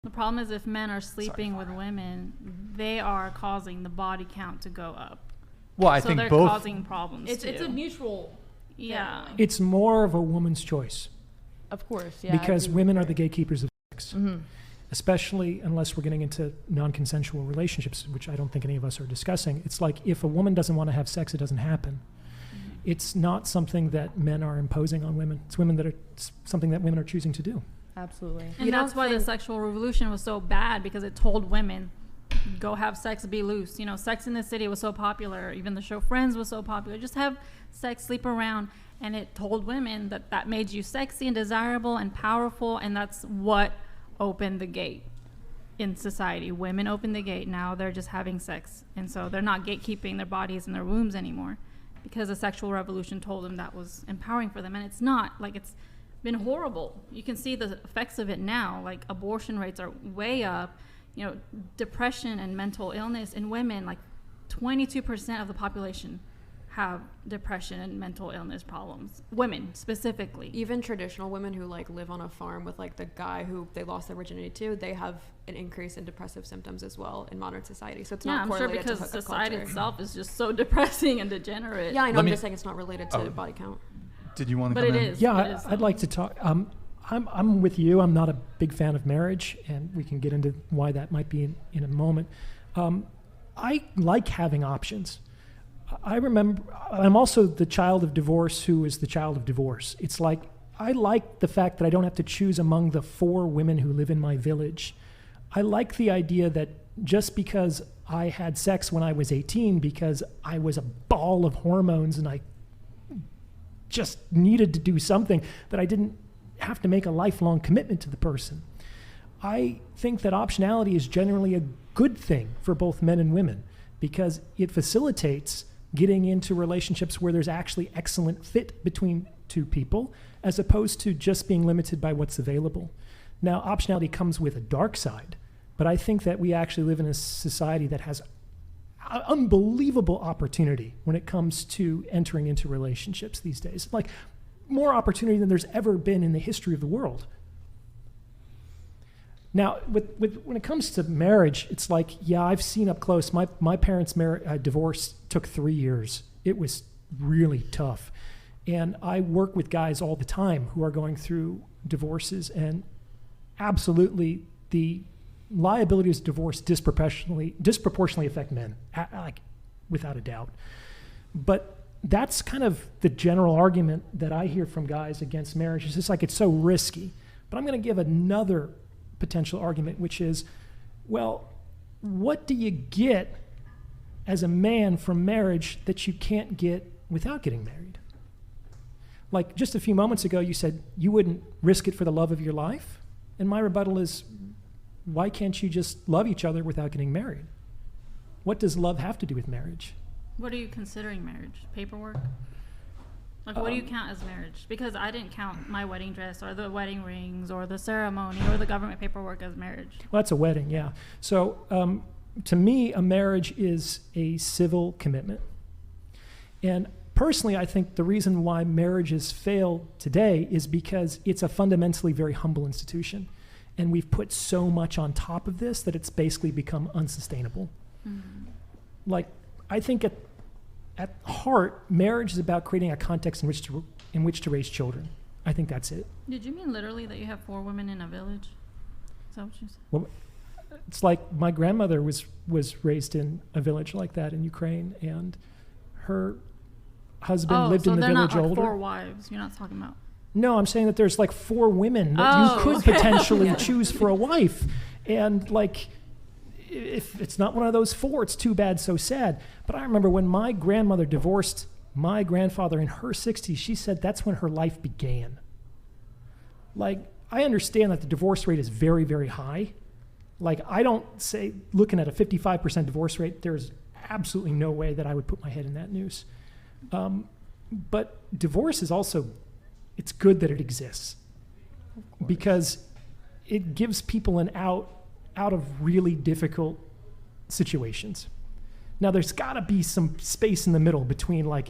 The problem is if men are sleeping with women, they are causing the body count to go up. Well, I so think they're both. causing problems It's too. a mutual. Yeah. It's more of a woman's choice. Of course, yeah. Because women are the gatekeepers of sex. Mm-hmm. Especially unless we're getting into non-consensual relationships, which I don't think any of us are discussing. It's like if a woman doesn't want to have sex, it doesn't happen. It's not something that men are imposing on women. It's something that women are choosing to do. Absolutely. And that's why the sexual revolution was so bad, because it told women, go have sex, be loose. You know, Sex in the City was so popular. Even the show Friends was so popular. Just have sex, sleep around. And it told women that that made you sexy and desirable and powerful. And that's what opened the gate in society. Women opened the gate. Now they're just having sex. And so they're not gatekeeping their bodies and their wombs anymore, because the sexual revolution told them that was empowering for them. And it's not. Like, it's been horrible. You can see the effects of it now. Like, abortion rates are way up. You know, depression and mental illness in women, like 22% of the population have depression and mental illness problems. Women specifically. Even traditional women who like live on a farm with like the guy who they lost their virginity to, they have an increase in depressive symptoms as well in modern society. So it's not I'm sure correlated because to society culture. itself is just so depressing and degenerate. Yeah, I know. Let I'm me- just saying it's not related to body count. Did you want to But come it in? is. Yeah, It is, I'd though. like to talk. I'm with you. I'm not a big fan of marriage, and we can get into why that might be in a moment. I like having options. I remember, I'm also the child of divorce who is the child of divorce. It's like, I like the fact that I don't have to choose among the 4 women who live in my village. I like the idea that just because I had sex when I was 18 because I was a ball of hormones and I just needed to do something, that I didn't have to make a lifelong commitment to the person. I think that optionality is generally a good thing for both men and women because it facilitates getting into relationships where there's actually excellent fit between two people, as opposed to just being limited by what's available. Now, optionality comes with a dark side, but I think that we actually live in a society that has unbelievable opportunity when it comes to entering into relationships these days. Like, more opportunity than there's ever been in the history of the world. Now, when it comes to marriage, it's like, yeah, I've seen up close. My parents' divorce took 3 years. It was really tough. And I work with guys all the time who are going through divorces, and absolutely the liabilities of divorce disproportionately affect men, like, without a doubt. But that's kind of the general argument that I hear from guys against marriage. It's just like, it's so risky. But I'm going to give another potential argument, which is, well, what do you get as a man from marriage that you can't get without getting married? Like, just a few moments ago, you said you wouldn't risk it for the love of your life. And my rebuttal is, why can't you just love each other without getting married? What does love have to do with marriage? What are you considering marriage? Paperwork? Like, what do you count as marriage? Because I didn't count my wedding dress or the wedding rings or the ceremony or the government paperwork as marriage. Well, that's a wedding, yeah. So to me, a marriage is a civil commitment. And personally, I think the reason why marriages fail today is because it's a fundamentally very humble institution. And we've put so much on top of this that it's basically become unsustainable. Mm-hmm. Like, I think at heart, marriage is about creating a context in which to raise children. I think that's it. Did you mean literally that you have 4 women in a village? Is that what you said? Well, it's like my grandmother was raised in a village like that in Ukraine, and her husband lived in the village so they're not older. like 4 wives. You're not talking about. No, I'm saying that there's like 4 women that you could potentially choose for a wife, and like, if it's not one of those 4, it's too bad, so sad. But I remember when my grandmother divorced my grandfather in her 60s, she said that's when her life began. Like, I understand that the divorce rate is very, very high. Like, I don't say, looking at a 55% divorce rate, there's absolutely no way that I would put my head in that noose. But divorce is also, it's good that it exists because it gives people an out of really difficult situations. Now, there's got to be some space in the middle between like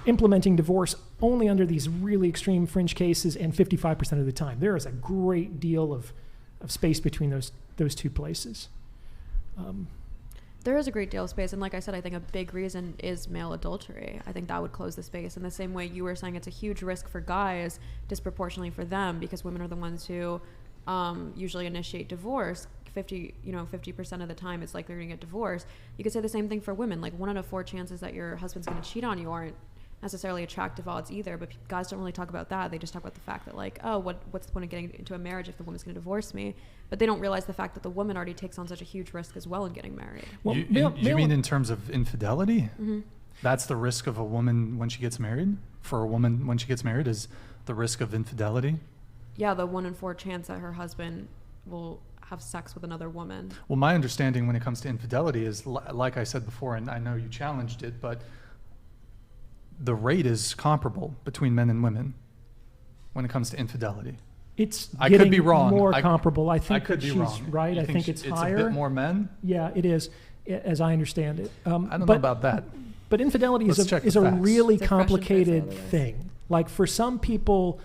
implementing divorce only under these really extreme fringe cases and 55% of the time. There is a great deal space between those two places. There is a great deal of space, and like I said, I think a big reason is male adultery. I think that would close the space in the same way you were saying it's a huge risk for guys, disproportionately for them, because women are the ones who usually initiate divorce. 50% of the time it's likely you're going to get divorced. You could say the same thing for women. Like 1 out of 4 chances that your husband's going to cheat on you aren't necessarily attractive odds either, but guys don't really talk about that. They just talk about the fact that like, oh, what's the point of getting into a marriage if the woman's going to divorce me? But they don't realize the fact that the woman already takes on such a huge risk as well in getting married. Well, you mean in terms of infidelity? Mm-hmm. That's the risk of a woman when she gets married? For a woman when she gets married is the risk of infidelity? Yeah, the 1 in 4 chance that her husband will have sex with another woman. Well, my understanding when it comes to infidelity is, like I said before, and I know you challenged it, but the rate is comparable between men and women when it comes to infidelity. I could be wrong. More comparable. I think I could that be she's wrong. right. I think it's higher. It's a bit more men? Yeah, it is, as I understand it. I don't know about that. But infidelity is a really complicated thing. Like for some people,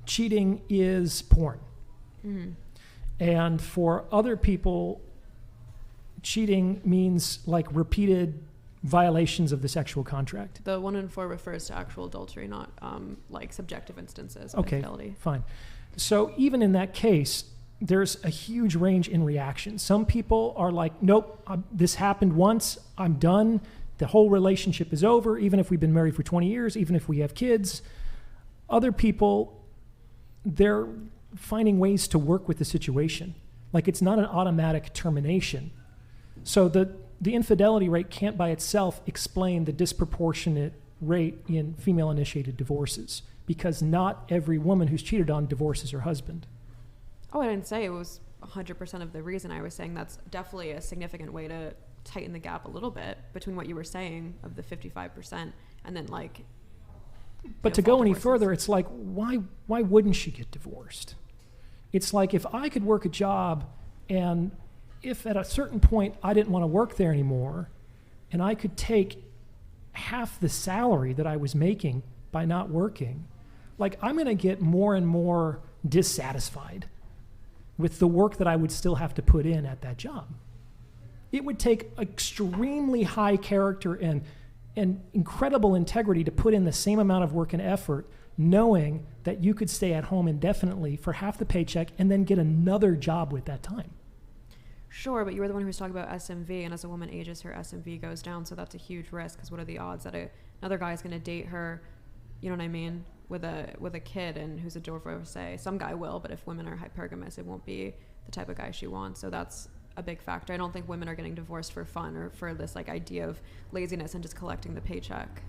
cheating is porn. Mm-hmm. And for other people, cheating means like repeated violations of the sexual contract. The 1 in 4 refers to actual adultery, not like subjective instances of okay, infidelity. Fine. So even in that case, there's a huge range in reaction. Some people are like, nope, this happened once, I'm done. The whole relationship is over, even if we've been married for 20 years, even if we have kids. Other people, they're finding ways to work with the situation. Like it's not an automatic termination. So the infidelity rate can't by itself explain the disproportionate rate in female-initiated divorces, because not every woman who's cheated on divorces her husband. Oh, I didn't say it was 100% of the reason. I was saying that's definitely a significant way to tighten the gap a little bit between what you were saying of the 55% and then like... But to go any further, it's like, why wouldn't she get divorced? It's like if I could work a job and if at a certain point I didn't want to work there anymore and I could take half the salary that I was making by not working, like I'm going to get more and more dissatisfied with the work that I would still have to put in at that job. It would take extremely high character and incredible integrity to put in the same amount of work and effort knowing that you could stay at home indefinitely for half the paycheck and then get another job with that time. Sure, but you were the one who was talking about SMV, and as a woman ages, her SMV goes down, so that's a huge risk, because what are the odds that another guy is going to date her, you know what I mean, with a kid and who's a divorcee? Some guy will, but if women are hypergamous, it won't be the type of guy she wants, so that's a big factor. I don't think women are getting divorced for fun or for this like idea of laziness and just collecting the paycheck.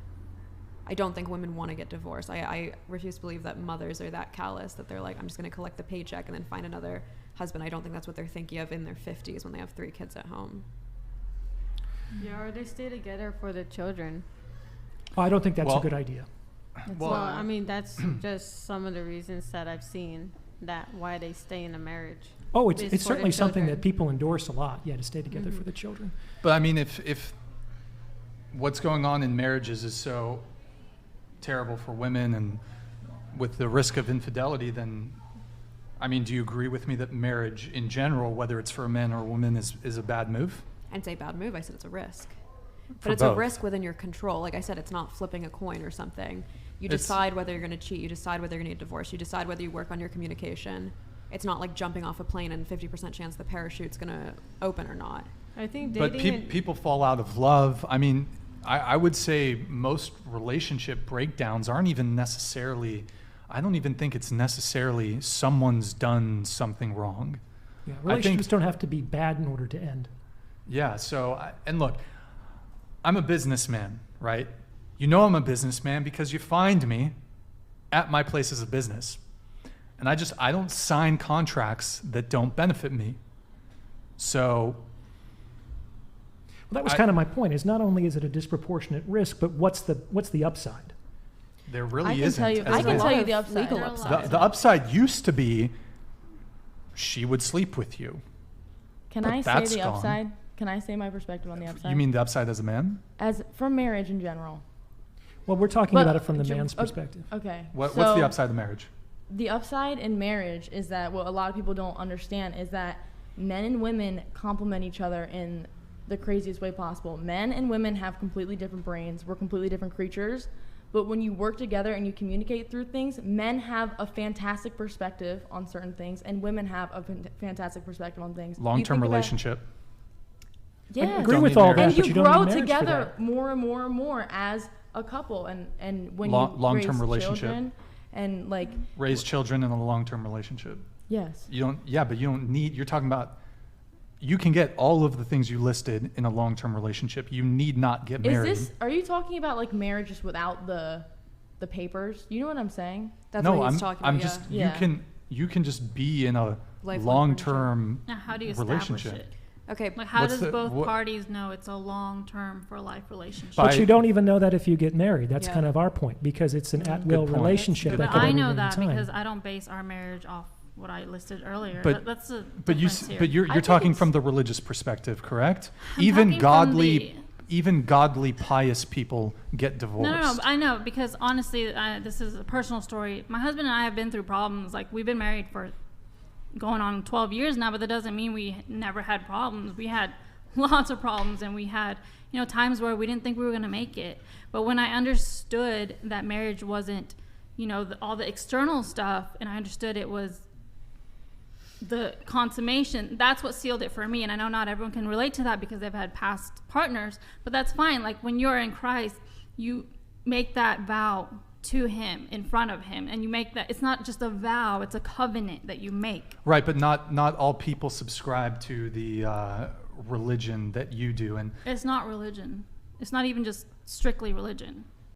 I don't think women want to get divorced. I refuse to believe that mothers are that callous that they're like, I'm just going to collect the paycheck and then find another husband. I don't think that's what they're thinking of in their 50s when they have 3 kids at home. Yeah, or they stay together for the children. I don't think that's a good idea. Well, I mean, that's just some of the reasons that I've seen that why they stay in a marriage. Oh, it's certainly something that people endorse a lot, to stay together for the children. But I mean, if what's going on in marriages is so terrible for women and with the risk of infidelity, then, I mean, do you agree with me that marriage in general, whether it's for a man or a woman, is a bad move? I didn't say bad move, I said it's a risk. But it's a risk within your control. Like I said, it's not flipping a coin or something. You decide whether you're going to cheat. You decide whether you're going to get divorced. You decide whether you work on your communication. It's not like jumping off a plane and 50% chance the parachute's going to open or not. I think dating... But people fall out of love. I mean, I would say most relationship breakdowns aren't even necessarily... I don't even think it's necessarily someone's done something wrong. Yeah, relationships don't have to be bad in order to end. Yeah, and look, I'm a businessman, right? You know I'm a businessman because you find me at my places of business. And I don't sign contracts that don't benefit me. So... Well, that was kind of my point, is not only is it a disproportionate risk, but what's the upside? There really isn't. I can tell you the upside. The upside used to be she would sleep with you. Can I say the upside? Can I say my perspective on the upside? You mean the upside as a man? As from marriage in general. Well, we're talking about it from the man's perspective. Okay. What's the upside of marriage? the upside in marriage is that what a lot of people don't understand is that men and women complement each other in the craziest way possible. Men and women have completely different brains. We're completely different creatures. But when you work together and you communicate through things, men have a fantastic perspective on certain things, and women have a fantastic perspective on things. Long-term relationship. Yes. I agree with all that, And but you you don't grow need marriage for together that. more and more and more as a couple, and when Long-term you raise relationship. children, and like Raise children in a long-term relationship. yes. You don't. Yeah, but you don't need. You're talking about. You can get all of the things you listed in a long-term relationship. You need not get married. Are you talking about like marriage just without the papers? You know what I'm saying? That's no, what he's I'm. talking I'm about. just. Yeah. You can just be in a Lifelong long-term Now, how do you establish relationship. it? Okay. Like, how What's does the- both what- parties know it's a long-term for life relationship? By- But you don't even know that if you get married. That's Yeah. kind of our point, because it's an at-will point. relationship. Good that But could I end know at any that time. because I don't base our marriage off what I listed earlier. But- That's a But difference here. you're I think talking it's- from the religious perspective, correct? I'm Even talking from godly, the- even godly, pious people get divorced. No, I know, because honestly, this is a personal story. My husband and I have been through problems. Like, we've been married for going on 12 years now, but that doesn't mean we never had problems. We had lots of problems, and we had, times where we didn't think we were going to make it. But when I understood that marriage wasn't, all the external stuff, and I understood it was the consummation, that's what sealed it for me. And I know not everyone can relate to that because they've had past partners, but that's fine. Like, when you're in Christ, you make that vow to him, in front of him, and you make that, it's not just a vow, it's a covenant that you make. Right, but not all people subscribe to the religion that you do, and It's not religion. It's not even just strictly religion.